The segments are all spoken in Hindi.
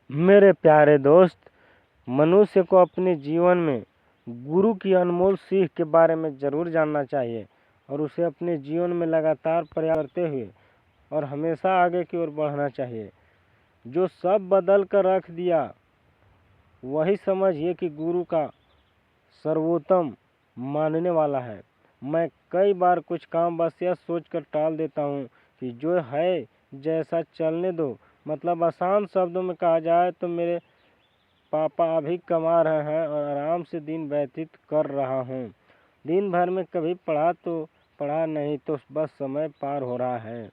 मेरे प्यारे दोस्त, मनुष्य को अपने जीवन में गुरु की अनमोल सीख के बारे में ज़रूर जानना चाहिए और उसे अपने जीवन में लगातार प्रयास करते हुए और हमेशा आगे की ओर बढ़ना चाहिए। जो सब बदल कर रख दिया वही समझिए कि गुरु का सर्वोत्तम मानने वाला है। मैं कई बार कुछ काम बस यह सोचकर टाल देता हूँ कि जो है जैसा चलने दो। मतलब आसान शब्दों में कहा जाए तो मेरे पापा अभी कमा रहे हैं और आराम से दिन व्यतीत कर रहा हूँ। दिन भर में कभी पढ़ा तो पढ़ा, नहीं तो बस समय पार हो रहा है।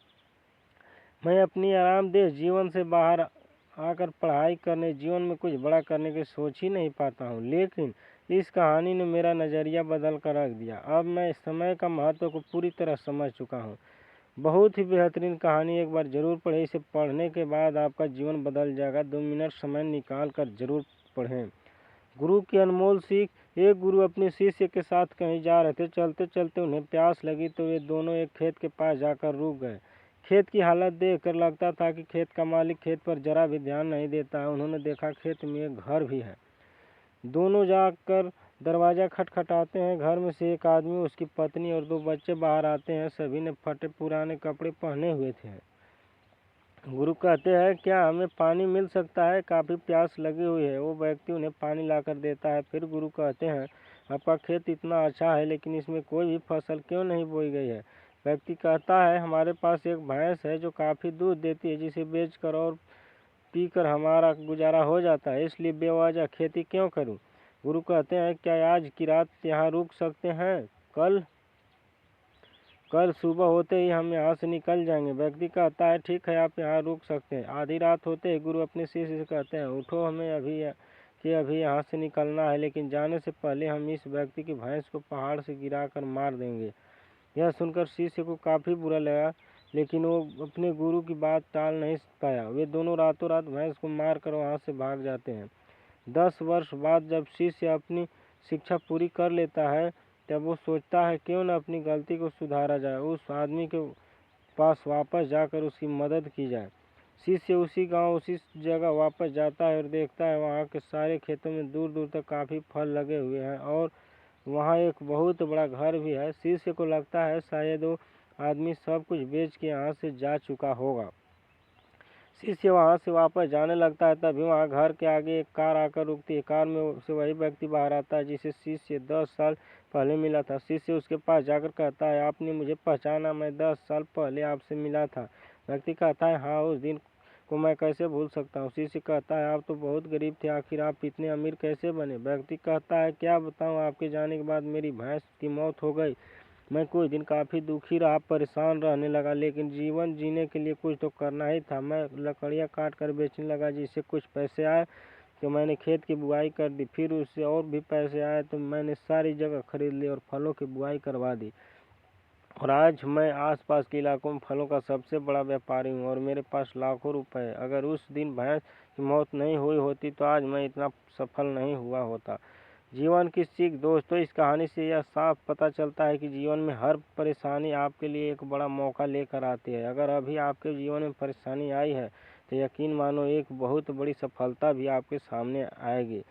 मैं अपनी आरामदेह जीवन से बाहर आकर पढ़ाई करने, जीवन में कुछ बड़ा करने की सोच ही नहीं पाता हूँ। लेकिन इस कहानी ने मेरा नज़रिया बदल कर रख दिया। अब मैं समय का महत्व को पूरी तरह समझ चुका हूँ। बहुत ही बेहतरीन कहानी, एक बार ज़रूर पढ़ें। इसे पढ़ने के बाद आपका जीवन बदल जाएगा। 2 मिनट समय निकाल कर ज़रूर पढ़ें। गुरु की अनमोल सीख। एक गुरु अपने शिष्य के साथ कहीं जा रहे थे। चलते चलते उन्हें प्यास लगी तो वे दोनों एक खेत के पास जाकर रुक गए। खेत की हालत देखकर लगता था कि खेत का मालिक खेत पर जरा भी ध्यान नहीं देता है। उन्होंने देखा खेत में एक घर भी है। दोनों जाकर दरवाज़ा खटखटाते हैं। घर में से एक आदमी, उसकी पत्नी और 2 बच्चे बाहर आते हैं। सभी ने फटे पुराने कपड़े पहने हुए थे। गुरु कहते हैं, क्या हमें पानी मिल सकता है? काफ़ी प्यास लगी हुई है। वो व्यक्ति उन्हें पानी लाकर देता है। फिर गुरु कहते हैं, आपका खेत इतना अच्छा है लेकिन इसमें कोई भी फसल क्यों नहीं बोई गई है? व्यक्ति कहता है, हमारे पास एक भैंस है जो काफ़ी दूध देती है, जिसे बेचकर और पीकर हमारा गुजारा हो जाता है, इसलिए बेवजह खेती क्यों करूं? गुरु कहते हैं, क्या आज की रात यहाँ रुक सकते हैं? कल सुबह होते ही हम यहाँ से निकल जाएंगे। व्यक्ति कहता है, ठीक है, आप यहाँ रुक सकते हैं। आधी रात होते ही गुरु अपने शिष्य से कहते हैं, उठो, हमें अभी यहाँ से निकलना है, लेकिन जाने से पहले हम इस व्यक्ति की भैंस को पहाड़ से गिराकर मार देंगे। यह सुनकर शिष्य को काफ़ी बुरा लगा, लेकिन वो अपने गुरु की बात टाल नहीं पाया। वे दोनों रातों रात भैंस को मार कर वहाँ से भाग जाते हैं। 10 वर्ष बाद जब शिष्य अपनी शिक्षा पूरी कर लेता है, तब वो सोचता है क्यों न अपनी गलती को सुधारा जाए, उस आदमी के पास वापस जाकर उसकी मदद की जाए। शिष्य उसी गांव, उसी जगह वापस जाता है और देखता है वहाँ के सारे खेतों में दूर दूर तक काफ़ी फल लगे हुए हैं और वहाँ एक बहुत बड़ा घर भी है। शिष्य को लगता है शायद वो आदमी सब कुछ बेच के यहाँ से जा चुका होगा। शिष्य वहाँ से वापस जाने लगता है, तभी वहाँ घर के आगे एक कार आकर रुकती है। कार में से वही व्यक्ति बाहर आता है जिसे शिष्य 10 साल पहले मिला था। शिष्य उसके पास जाकर कहता है, आपने मुझे पहचाना? मैं 10 साल पहले आपसे मिला था। व्यक्ति कहता है, हाँ, उस दिन को मैं कैसे भूल सकता हूँ। शिष्य कहता है, आप तो बहुत गरीब थे, आखिर आप इतने अमीर कैसे बने? व्यक्ति कहता है, क्या बताऊँ, आपके जाने के बाद मेरी भैंस की मौत हो गई। मैं कुछ दिन काफ़ी दुखी रहा, परेशान रहने लगा, लेकिन जीवन जीने के लिए कुछ तो करना ही था। मैं लकड़ियाँ काट कर बेचने लगा, जिससे कुछ पैसे आए तो मैंने खेत की बुआई कर दी। फिर उससे और भी पैसे आए तो मैंने सारी जगह खरीद ली और फलों की बुआई करवा दी। और आज मैं आसपास के इलाकों में फलों का सबसे बड़ा व्यापारी हूँ और मेरे पास लाखों रुपए हैं। अगर उस दिन भैंस की मौत नहीं हुई होती तो आज मैं इतना सफल नहीं हुआ होता। जीवन की सीख। दोस्तों, इस कहानी से यह साफ पता चलता है कि जीवन में हर परेशानी आपके लिए एक बड़ा मौका लेकर आती है। अगर अभी आपके जीवन में परेशानी आई है तो यकीन मानो एक बहुत बड़ी सफलता भी आपके सामने आएगी।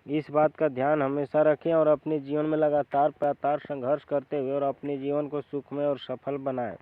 इस बात का ध्यान हमेशा रखें और अपने जीवन में लगातार संघर्ष करते हुए और अपने जीवन को सुखमय और सफल बनाएं।